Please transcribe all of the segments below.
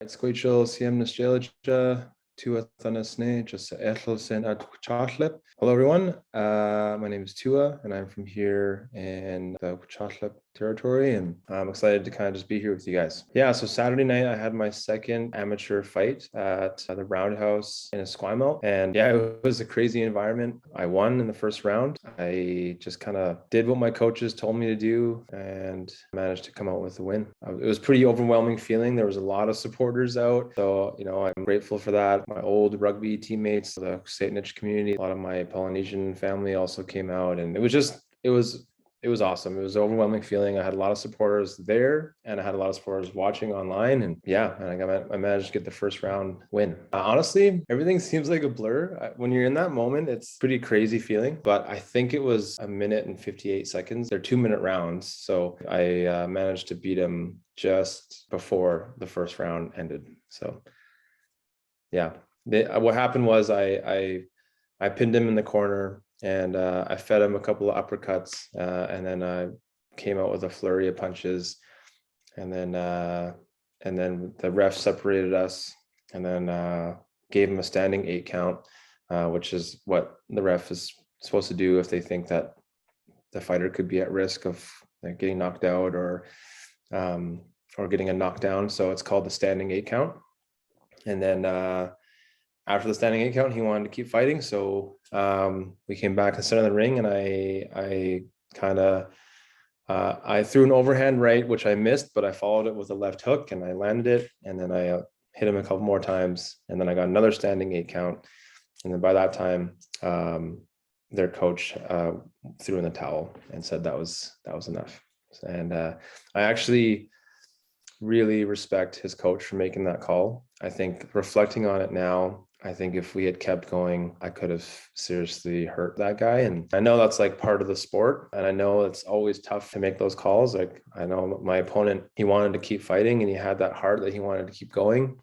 Squishel Siem Nostalgia Tua Thanasne, just Ethelsen at Chatlip. Hello everyone. My name is Tua and I'm from here in the Chatlip territory, and I'm excited to kind of just be here with you guys. Yeah, so Saturday night I had my second amateur fight at the Roundhouse in Esquimalt, and yeah, it was a crazy environment. I won in the first round. I just kind of did what my coaches told me to do and managed to come out with a win. It was pretty overwhelming feeling. There was a lot of supporters out, so I'm grateful for that. My old rugby teammates, the Satanich community, a lot of my Polynesian family also came out, and it was awesome. It was an overwhelming feeling. I had a lot of supporters there, and I had a lot of supporters watching online. And yeah, I managed to get the first round win. Honestly, everything seems like a blur. When you're in that moment, it's a pretty crazy feeling. But I think it was 1 minute and 58 seconds. They're 2-minute rounds. So I managed to beat him just before the first round ended. So yeah, what happened was I pinned him in the corner, and I fed him a couple of uppercuts, and then I came out with a flurry of punches, and then the ref separated us, and then gave him a standing 8 count, which is what the ref is supposed to do if they think that the fighter could be at risk of getting knocked out or getting a knockdown. So it's called the standing 8 count. And then after the standing 8 count, he wanted to keep fighting. So we came back to the center of the ring, and I threw an overhand right, which I missed, but I followed it with a left hook and I landed it. And then I hit him a couple more times, and then I got another standing 8 count. And then by that time, their coach threw in the towel and said that was enough. And I actually really respect his coach for making that call. I think reflecting on it now, I think if we had kept going, I could have seriously hurt that guy. And I know that's like part of the sport. And I know it's always tough to make those calls. Like, I know my opponent, he wanted to keep fighting and he had that heart that he wanted to keep going.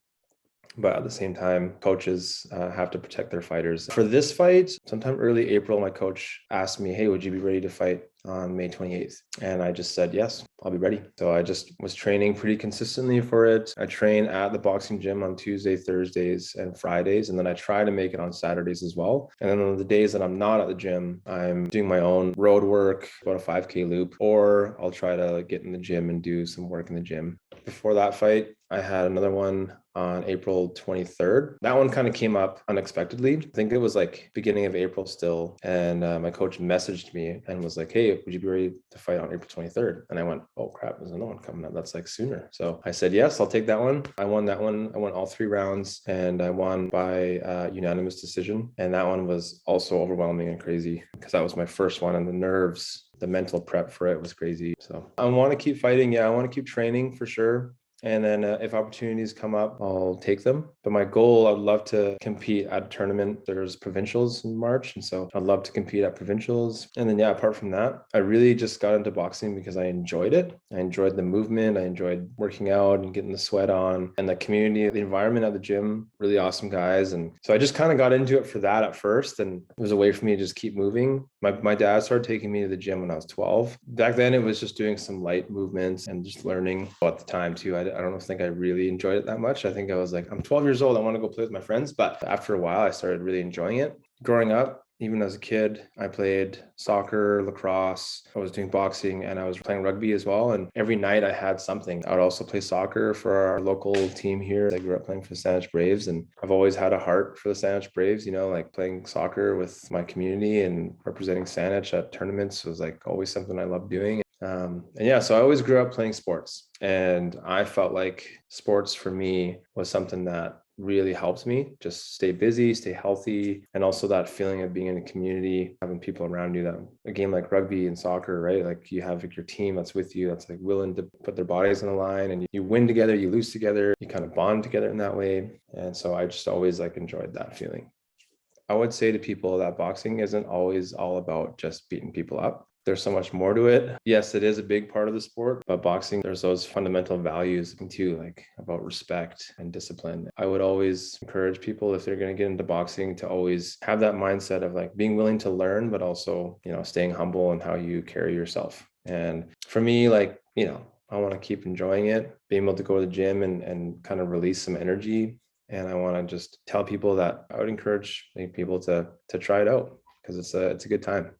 But at the same time, coaches have to protect their fighters. For this fight, sometime early April, my coach asked me, hey, would you be ready to fight on May 28th? And I just said, yes, I'll be ready. So I just was training pretty consistently for it. I train at the boxing gym on Tuesday, Thursdays, and Fridays. And then I try to make it on Saturdays as well. And then on the days that I'm not at the gym, I'm doing my own road work, about a 5K loop, or I'll try to get in the gym and do some work in the gym. Before that fight, I had another one on April 23rd. That one kind of came up unexpectedly. I think it was like beginning of April still. And my coach messaged me and was like, hey, would you be ready to fight on April 23rd? And I went, oh crap, there's another one coming up. That's like sooner. So I said, yes, I'll take that one. I won that one. I won all 3 rounds, and I won by unanimous decision. And that one was also overwhelming and crazy because that was my first one, and the nerves, the mental prep for it was crazy. So I want to keep fighting. Yeah, I want to keep training for sure. And then if opportunities come up, I'll take them. But my goal, I'd love to compete at a tournament. There's provincials in March. And so I'd love to compete at provincials. And then, yeah, apart from that, I really just got into boxing because I enjoyed it. I enjoyed the movement. I enjoyed working out and getting the sweat on, and the community, the environment at the gym, really awesome guys. And so I just kind of got into it for that at first. And it was a way for me to just keep moving. My dad started taking me to the gym when I was 12. Back then, it was just doing some light movements and just learning. At the time too, I don't think I really enjoyed it that much. I think I was like, I'm 12 years old, I want to go play with my friends. But after a while, I started really enjoying it. Growing up, even as a kid, I played soccer, lacrosse, I was doing boxing, and I was playing rugby as well. And every night I had something. I would also play soccer for our local team here. I grew up playing for the Saanich Braves, and I've always had a heart for the Saanich Braves, like playing soccer with my community and representing Saanich at tournaments was like always something I loved doing. And yeah, so I always grew up playing sports, and I felt like sports for me was something that really helps me just stay busy, stay healthy, and also that feeling of being in a community, having people around you. That a game like rugby and soccer, right? Like you have like your team that's with you, that's like willing to put their bodies on the line, and you win together, you lose together, you kind of bond together in that way. And so I just always like enjoyed that feeling. I would say to people that boxing isn't always all about just beating people up. There's so much more to it. Yes, it is a big part of the sport, but boxing, there's those fundamental values too, like about respect and discipline. I would always encourage people, if they're going to get into boxing, to always have that mindset of like being willing to learn, but also, staying humble in how you carry yourself. And for me, like, I want to keep enjoying it, being able to go to the gym and kind of release some energy. And I want to just tell people that I would encourage people to try it out because it's a good time.